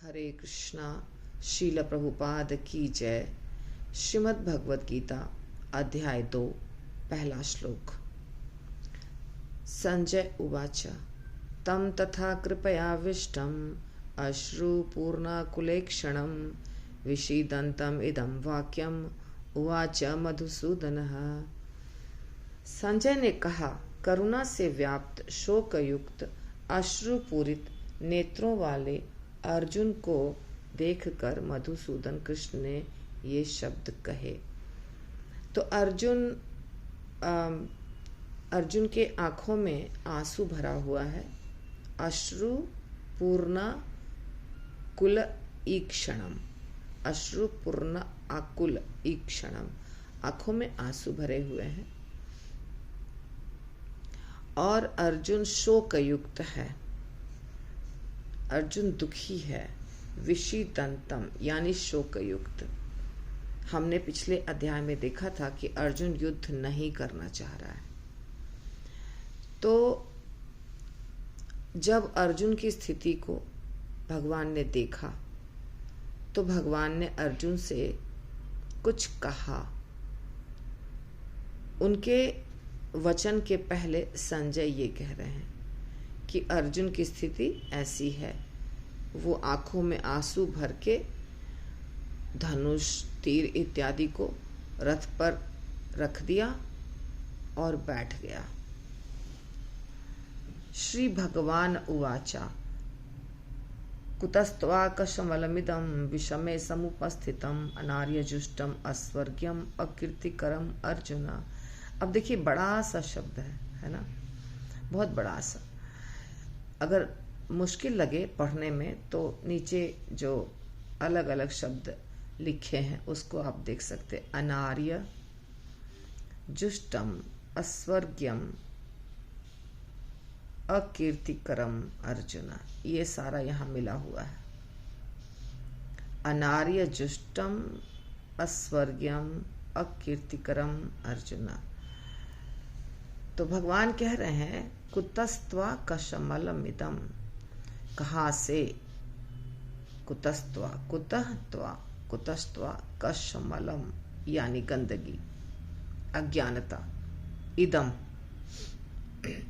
हरे कृष्णा। शील प्रभुपाद की जय। श्रीमद् भगवद गीता अध्याय 2 पहला श्लोक। संजय उवाच तम तथा कृपयाविष्टम् अश्रुपूर्णाकुलेक्षणं विषीदन्तम् इदं वाक्यम् उवाच मधुसूदनः। संजय ने कहा, करुणा से व्याप्त शोकयुक्त अश्रुपूरित नेत्रों वाले अर्जुन को देखकर मधुसूदन कृष्ण ने ये शब्द कहे। तो अर्जुन के आंखों में आंसू भरा हुआ है। अश्रु पूर्ण कुल ईक्षणम, अश्रु पूर्ण आकुल ईक्षणम, आंखों में आंसू भरे हुए हैं और अर्जुन शोकयुक्त है, अर्जुन दुखी है। विषीदंतम यानी शोकयुक्त। हमने पिछले अध्याय में देखा था कि अर्जुन युद्ध नहीं करना चाह रहा है। तो जब अर्जुन की स्थिति को भगवान ने देखा तो भगवान ने अर्जुन से कुछ कहा। उनके वचन के पहले संजय ये कह रहे हैं कि अर्जुन की स्थिति ऐसी है। वो आंखों में आंसू भर के धनुष तीर इत्यादि को रथ पर रख दिया और बैठ गया। श्री भगवान उवाचा कुतस्त्वाकशमलमिदं विषमे समुपस्थितम् अनार्यजुष्टम् अस्वर्ग्यम् अकीर्तिकरम् अर्जुन। अब देखिए, बड़ा सा शब्द है ना, बहुत बड़ा सा। अगर मुश्किल लगे पढ़ने में तो नीचे जो अलग अलग शब्द लिखे हैं उसको आप देख सकते। अनार्य जुष्टम अस्वर्ग्यम अकीर्तिकरम अर्जुन, ये सारा यहाँ मिला हुआ है। अनार्य जुष्टम अस्वर्ग्यम अकीर्तिकरम अर्जुन। तो भगवान कह रहे हैं कुतस्त्वा कशमलमिदम, कहाँ से? कुतस्त्वा कुतस्त्वा कशमलम यानी गंदगी, अज्ञानता। इदम,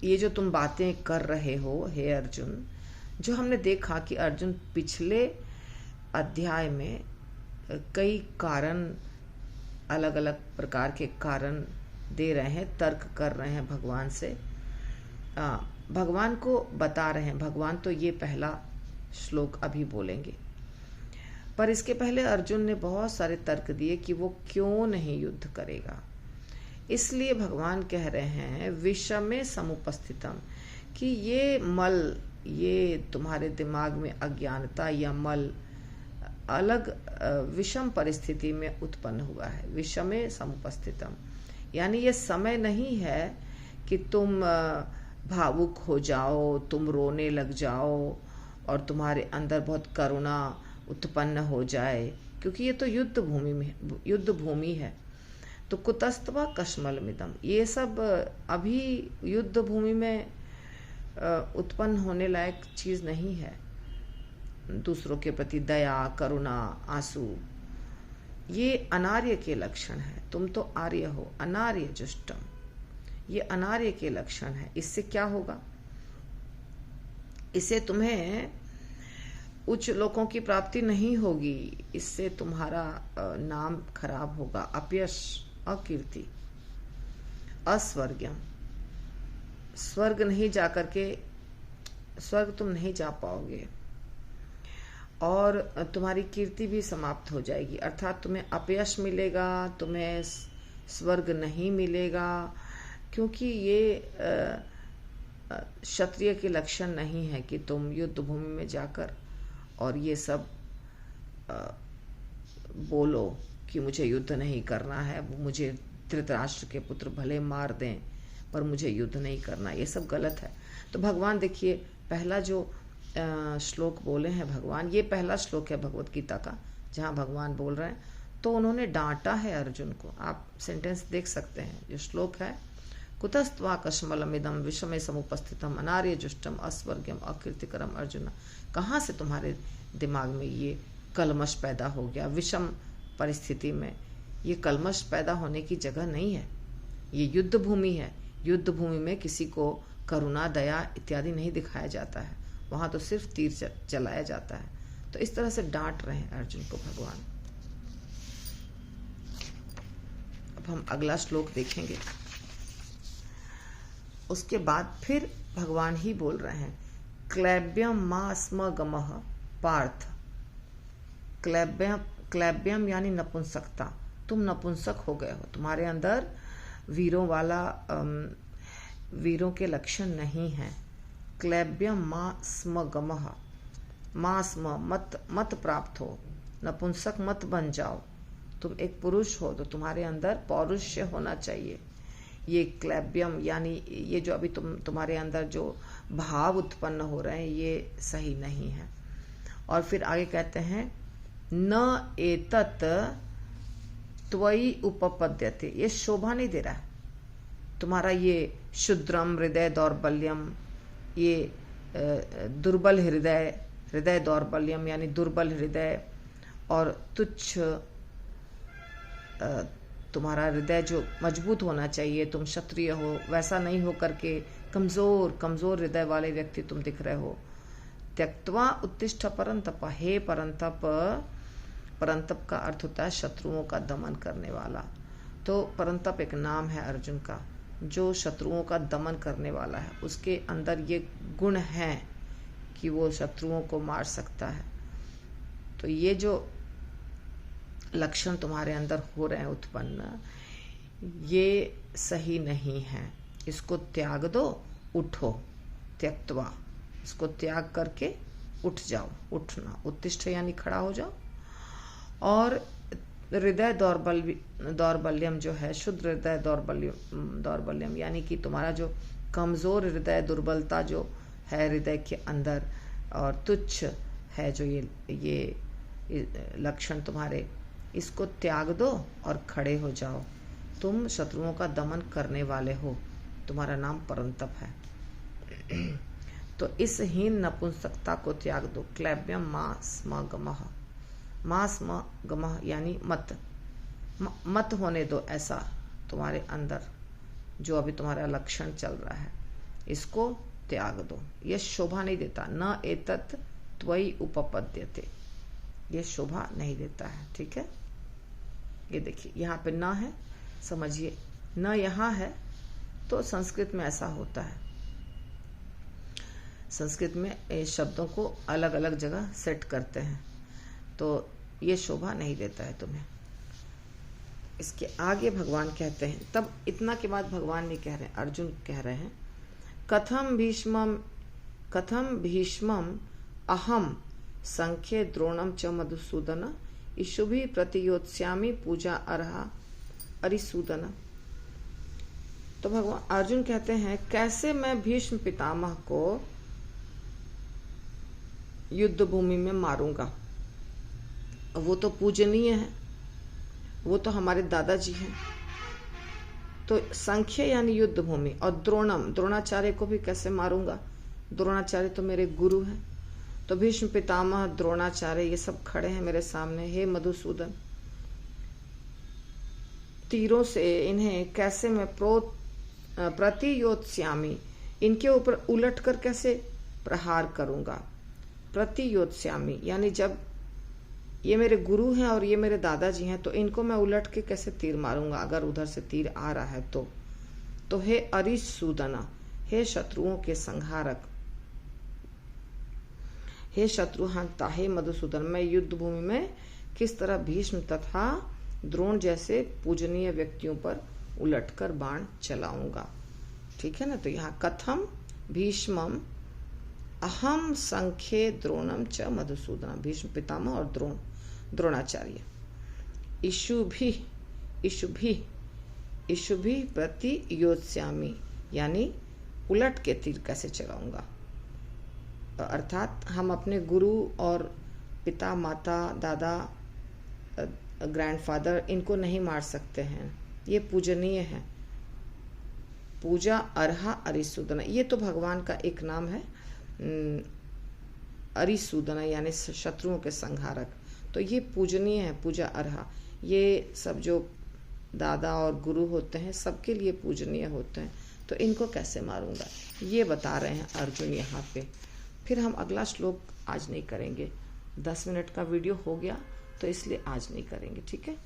ये जो तुम बातें कर रहे हो हे अर्जुन, जो हमने देखा कि अर्जुन पिछले अध्याय में कई कारण, अलग अलग प्रकार के कारण दे रहे हैं, तर्क कर रहे हैं भगवान से, भगवान को बता रहे हैं। भगवान तो ये पहला श्लोक अभी बोलेंगे, पर इसके पहले अर्जुन ने बहुत सारे तर्क दिए कि वो क्यों नहीं युद्ध करेगा। इसलिए भगवान कह रहे हैं विषमे समुपस्थितम, कि ये मल, ये तुम्हारे दिमाग में अज्ञानता या मल अलग विषम परिस्थिति में उत्पन्न हुआ है। विषमे समुपस्थितम यानी ये समय नहीं है कि तुम भावुक हो जाओ, तुम रोने लग जाओ और तुम्हारे अंदर बहुत करुणा उत्पन्न हो जाए, क्योंकि ये तो युद्ध भूमि है। तो कुतस्त्वा कशमलमिदम, ये सब अभी युद्ध भूमि में उत्पन्न होने लायक चीज नहीं है। दूसरों के प्रति दया, करुणा, आंसू, ये अनार्य के लक्षण है। तुम तो आर्य हो, अनार्य जुष्टम, ये अनार्य के लक्षण है। इससे क्या होगा? इससे तुम्हें उच्च लोकों की प्राप्ति नहीं होगी, इससे तुम्हारा नाम खराब होगा, अपयश, अकीर्ति। अस्वर्ग्यम, स्वर्ग नहीं जाकर के, स्वर्ग तुम नहीं जा पाओगे और तुम्हारी कीर्ति भी समाप्त हो जाएगी। अर्थात तुम्हें अपयश मिलेगा, तुम्हें स्वर्ग नहीं मिलेगा, क्योंकि ये क्षत्रिय के लक्षण नहीं है कि तुम युद्ध भूमि में जाकर और ये सब बोलो कि मुझे युद्ध नहीं करना है, मुझे धृतराष्ट्र के पुत्र भले मार दें पर मुझे युद्ध नहीं करना, ये सब गलत है। तो भगवान देखिए, पहला जो श्लोक बोले हैं भगवान, ये पहला श्लोक है भगवत गीता का जहाँ भगवान बोल रहे हैं। तो उन्होंने डांटा है अर्जुन को। आप सेंटेंस देख सकते हैं, जो श्लोक है कुतस्त्वाकशमलमिदं विषमे समुपस्थितम अनार्यजुष्टम अस्वर्ग्यम अकीर्तिकरम अर्जुन। कहाँ से तुम्हारे दिमाग में ये कलमश पैदा हो गया। विषम परिस्थिति में ये कलमश पैदा होने की जगह नहीं है। ये युद्ध भूमि है। युद्ध भूमि में किसी को करुणा, दया इत्यादि नहीं दिखाया जाता है, वहां तो सिर्फ तीर चलाया जाता है। तो इस तरह से डांट रहे हैं अर्जुन को भगवान। अब हम अगला श्लोक देखेंगे। उसके बाद फिर भगवान ही बोल रहे हैं, क्लैब्यम मा स्म गमः पार्थ। क्लैब्यम यानी नपुंसकता। तुम नपुंसक हो गए हो, तुम्हारे अंदर वीरों के लक्षण नहीं है। क्लैब्यम मा स्म गमः, मा स्म मत प्राप्त हो, नपुंसक मत बन जाओ। तुम एक पुरुष हो तो तुम्हारे अंदर पौरुष्य होना चाहिए। ये क्लैब्यम यानी ये जो अभी तुम्हारे अंदर जो भाव उत्पन्न हो रहे हैं ये सही नहीं है। और फिर आगे कहते हैं, न एतत् त्वयि उपपद्यते, ये शोभा नहीं दे रहा है तुम्हारा ये शुद्रम हृदय दौर्बल्यम, ये दुर्बल हृदय दौर्बल्यम यानी दुर्बल हृदय, और तुच्छ तुम्हारा हृदय जो मजबूत होना चाहिए, तुम क्षत्रिय हो, वैसा नहीं हो करके कमजोर हृदय वाले व्यक्ति तुम दिख रहे हो। त्यक्त्वा उत्तिष्ठ परंतप, हे परंतप। परंतप का अर्थ होता है शत्रुओं का दमन करने वाला। तो परंतप एक नाम है अर्जुन का, जो शत्रुओं का दमन करने वाला है। उसके अंदर ये गुण है कि वो शत्रुओं को मार सकता है। तो ये जो लक्षण तुम्हारे अंदर हो रहे हैं उत्पन्न, ये सही नहीं है। इसको त्याग दो, उठो। त्यक्त्वा, इसको त्याग करके उठ जाओ। उठना, उत्तिष्ठ यानी खड़ा हो जाओ। और हृदय दौर्बल्यम जो है, शुद्ध हृदय दौर्बल्यम यानी कि तुम्हारा जो कमजोर हृदय, दुर्बलता जो है हृदय के अंदर, और तुच्छ है जो ये लक्षण तुम्हारे, इसको त्याग दो और खड़े हो जाओ। तुम शत्रुओं का दमन करने वाले हो, तुम्हारा नाम परंतप है। तो इस हीन नपुंसकता को त्याग दो। क्लैब्यम मा स्म गमः, मा स्म गमः यानी मत होने दो ऐसा तुम्हारे अंदर जो अभी तुम्हारा लक्षण चल रहा है, इसको त्याग दो। ये शोभा नहीं देता। न एतत् त्वयि उपपद्यते, ये शोभा नहीं देता है। ठीक है, ये देखिए यहाँ पे न है, समझिए न यहाँ है। तो संस्कृत में ऐसा होता है, संस्कृत में शब्दों को अलग अलग जगह सेट करते हैं। तो ये शोभा नहीं देता है तुम्हें। इसके आगे भगवान कहते हैं, तब इतना के बाद भगवान नहीं कह रहे, अर्जुन कह रहे हैं, कथम भीष्मम अहम संख्ये द्रोणम च मधुसूदन इषुभि प्रतियोत्स्यामि पूजा अर्हा अरिसूदन। तो भगवान अर्जुन कहते हैं, कैसे मैं भीष्म पितामह को युद्ध भूमि में मारूंगा। वो तो पूजनीय है, वो तो हमारे दादाजी हैं। तो संख्य यानी युद्ध भूमि, और द्रोणाचार्य को भी कैसे मारूंगा। द्रोणाचार्य तो मेरे गुरु हैं। तो भीष्म पितामह, द्रोणाचार्य ये सब खड़े हैं मेरे सामने। हे मधुसूदन, तीरों से इन्हें कैसे मैं प्रतियोत्स्यामि, इनके ऊपर उलट कर कैसे प्रहार करूंगा। प्रतियोत्स्यामि यानी जब ये मेरे गुरु हैं और ये मेरे दादाजी हैं, तो इनको मैं उलट के कैसे तीर मारूंगा अगर उधर से तीर आ रहा है तो हे अरिसूदना, हे शत्रुओं के संहारक, हे शत्रुहंता, हे मधुसूदन, मैं युद्ध भूमि में किस तरह भीष्म तथा द्रोण जैसे पूजनीय व्यक्तियों पर उलटकर बाण चलाऊंगा। ठीक है ना। तो यहाँ कथम भीष्मम अहम संख्ये द्रोणम च मधुसूदन, भीष्म पितामह और द्रोणाचार्य, इषुभि प्रति योत्स्यामि यानी उलट के तीर कैसे चलाऊंगा। अर्थात हम अपने गुरु और पिता, माता, दादा, ग्रैंडफादर, इनको नहीं मार सकते हैं, ये पूजनीय है। पूजा अर्हा अरिसूदन, ये तो भगवान का एक नाम है, अरिसूदन यानी शत्रुओं के संहारक। तो ये पूजनीय है, पूजा अर्हा। ये सब जो दादा और गुरु होते हैं सबके लिए पूजनीय होते हैं, तो इनको कैसे मारूंगा, ये बता रहे हैं अर्जुन यहाँ पे। फिर हम अगला श्लोक आज नहीं करेंगे, 10 मिनट का वीडियो हो गया तो इसलिए आज नहीं करेंगे, ठीक है।